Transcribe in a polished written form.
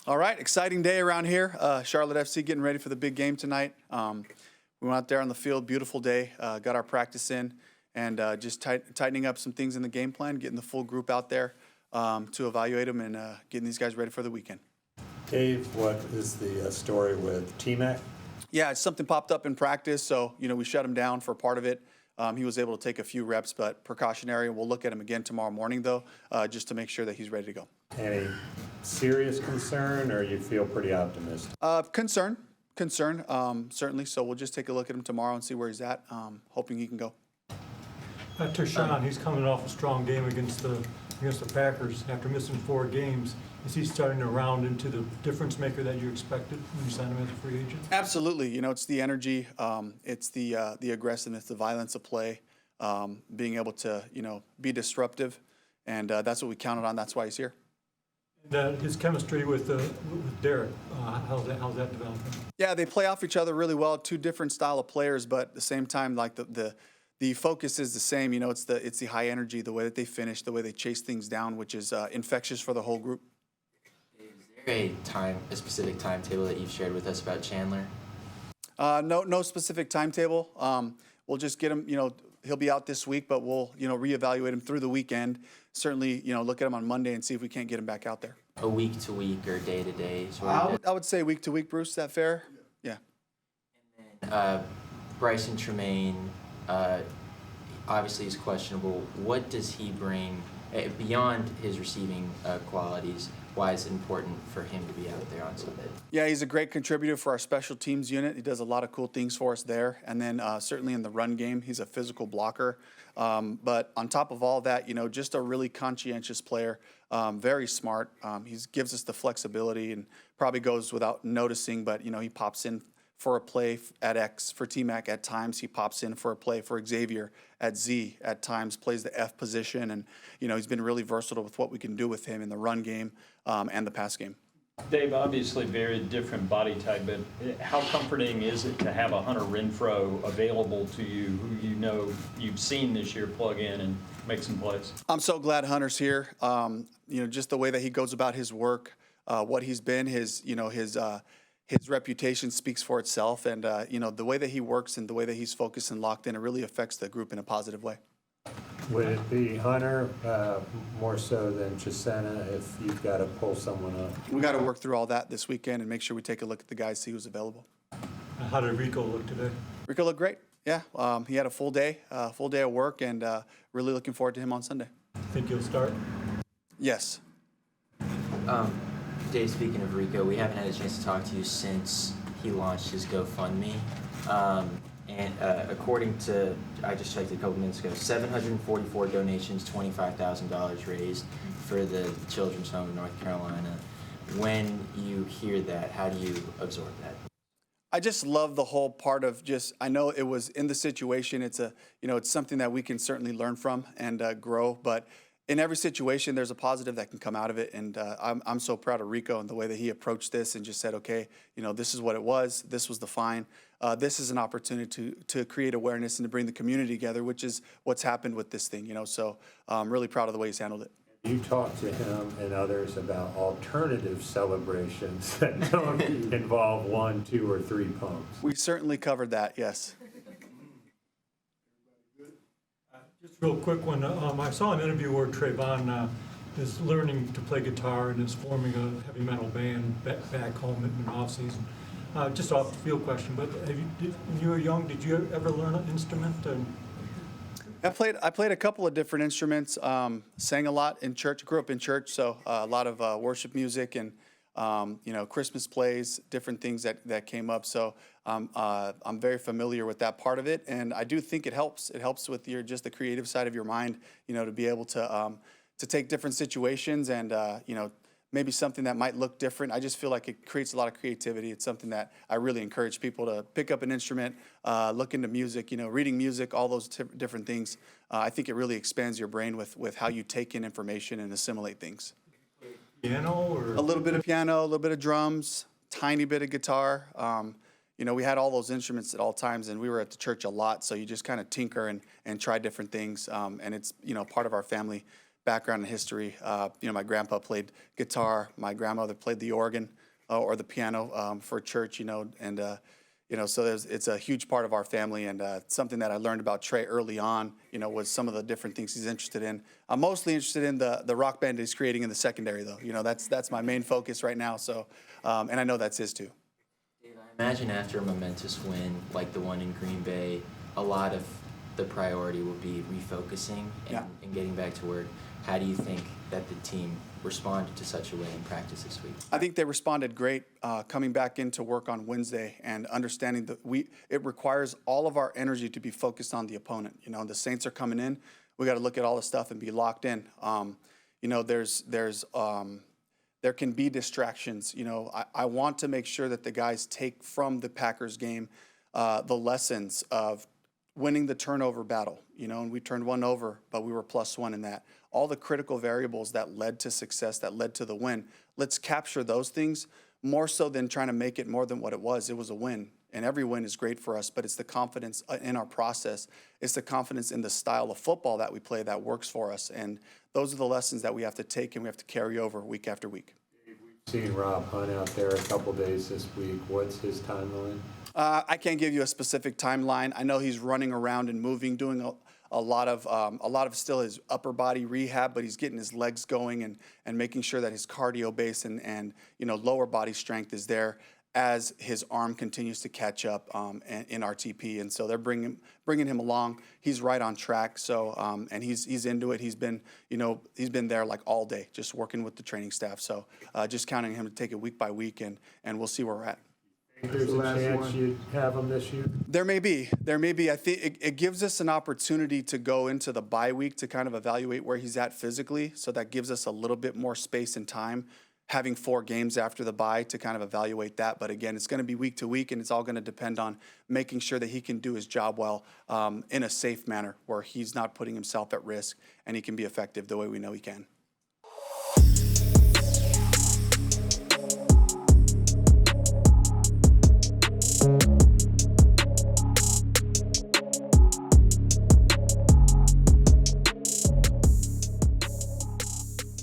All right, exciting day around here. Charlotte FC getting ready for the big game tonight. We went out there on the field, beautiful day, got our practice in, and just tightening up some things in the game plan, getting the full group out there to evaluate them and getting these guys ready for the weekend. Dave, what is the story with T-Mac? Yeah, something popped up in practice, so we shut him down for part of it. He was able to take a few reps, but precautionary. We'll look at him again tomorrow morning, though, just to make sure that he's ready to go. Any serious concern, or you feel pretty optimistic? Concern, certainly. So we'll just take a look at him tomorrow and see where he's at, hoping he can go. Tershawn, he's coming off a strong game against the Packers after missing 4 games. Is he starting to round into the difference maker that you expected when you signed him as a free agent? Absolutely. It's the energy, it's the aggressiveness, the violence of play, being able to be disruptive, and that's what we counted on. That's why he's here. And his chemistry with Derek, how's that developing? Yeah, they play off each other really well. 2 different style of players, but at the same time, like the focus is the same. It's the high energy, the way that they finish, the way they chase things down, which is infectious for the whole group. Is there a specific timetable that you've shared with us about Chandler? No specific timetable. We'll just get him. He'll be out this week, but we'll reevaluate him through the weekend. Certainly, look at him on Monday and see if we can't get him back out there. A week to week or day to day? I would say week to week, Bruce. Is that fair? Yeah. And then Bryson Tmaine, obviously is questionable. What does he bring beyond his receiving qualities? Why is it important for him to be out there on Sunday? Yeah, he's a great contributor for our special teams unit. He does a lot of cool things for us there. And then certainly in the run game, he's a physical blocker. But on top of all that, just a really conscientious player, very smart. He gives us the flexibility and probably goes without noticing, but, he pops in for a play at X for T-Mac at times. He pops in for a play for Xavier at Z at times, plays the F position. And, he's been really versatile with what we can do with him in the run game and the pass game. Dave, obviously very different body type, but how comforting is it to have a Hunter Renfro available to you, who you've seen this year plug in and make some plays? I'm so glad Hunter's here. Just the way that he goes about his work, what he's been, his reputation speaks for itself, and the way that he works and the way that he's focused and locked in, it really affects the group in a positive way. Would it be Hunter more so than Chisena if you've got to pull someone up? We got to work through all that this weekend and make sure we take a look at the guys, see who's available. How did Rico look today? Rico looked great. Yeah, he had a full day of work, and really looking forward to him on Sunday. Think he'll start? Yes. Dave, speaking of Rico, we haven't had a chance to talk to you since he launched his GoFundMe. And according to, I just checked it a couple minutes ago, 744 donations, $25,000 raised for the children's home in North Carolina. When you hear that, how do you absorb that? I just love the whole part of I know it was in the situation. It's it's something that we can certainly learn from and grow, but in every situation, there's a positive that can come out of it, and I'm so proud of Rico and the way that he approached this and just said, okay, this is what it was. This was the fine. This is an opportunity to create awareness and to bring the community together, which is what's happened with this thing. So I'm really proud of the way he's handled it. You talked to him and others about alternative celebrations that don't involve 1, 2, or 3 pumps. We certainly covered that. Yes. Just a real quick one. I saw an interview where Trayvon is learning to play guitar and is forming a heavy metal band back home in the off season. Just off the field question, but when you were young, did you ever learn an instrument? I played a couple of different instruments. Sang a lot in church. Grew up in church, so a lot of worship music and Christmas plays, different things that came up. So I'm very familiar with that part of it, and I do think it helps. It helps with just the creative side of your mind, to be able to take different situations and maybe something that might look different. I just feel like it creates a lot of creativity. It's something that I really encourage people to pick up an instrument, look into music, reading music, all those different things. I think it really expands your brain with how you take in information and assimilate things. Piano or? A little bit of piano, a little bit of drums, tiny bit of guitar. We had all those instruments at all times, and we were at the church a lot, so you just kind of tinker and try different things, and it's, part of our family background and history. My grandpa played guitar. My grandmother played the organ or the piano for church, and so it's a huge part of our family, and something that I learned about Trey early on, was some of the different things he's interested in. I'm mostly interested in the rock band he's creating in the secondary, though. That's my main focus right now. So, and I know that's his too. Dave, I imagine after a momentous win like the one in Green Bay, a lot of the priority will be refocusing and getting back to work. How do you think that the team responded to such a win in practice this week? I think they responded great, coming back into work on Wednesday and understanding that it requires all of our energy to be focused on the opponent. The Saints are coming in. We got to look at all the stuff and be locked in. There can be distractions. I want to make sure that the guys take from the Packers game the lessons of winning the turnover battle, and we turned one over, but we were +1 in that. All the critical variables that led to success, that led to the win. Let's capture those things more so than trying to make it more than what it was. It was a win, and every win is great for us, but it's the confidence in our process. It's the confidence in the style of football that we play that works for us, and those are the lessons that we have to take and we have to carry over week after week. We've seen Rob Hunt out there a couple days this week. What's his timeline? I can't give you a specific timeline. I know he's running around and moving, doing a lot of still his upper body rehab, but he's getting his legs going and making sure that his cardio base and lower body strength is there as his arm continues to catch up in RTP. And so they're bringing him along. He's right on track. So and he's into it. He's been there like all day, just working with the training staff. So just counting him to take it week by week, and we'll see where we're at. There's a chance you'd have him this year? There may be. I think it gives us an opportunity to go into the bye week to kind of evaluate where he's at physically. So that gives us a little bit more space and time, having 4 games after the bye to kind of evaluate that. But again, it's going to be week to week, and it's all going to depend on making sure that he can do his job well in a safe manner where he's not putting himself at risk and he can be effective the way we know he can.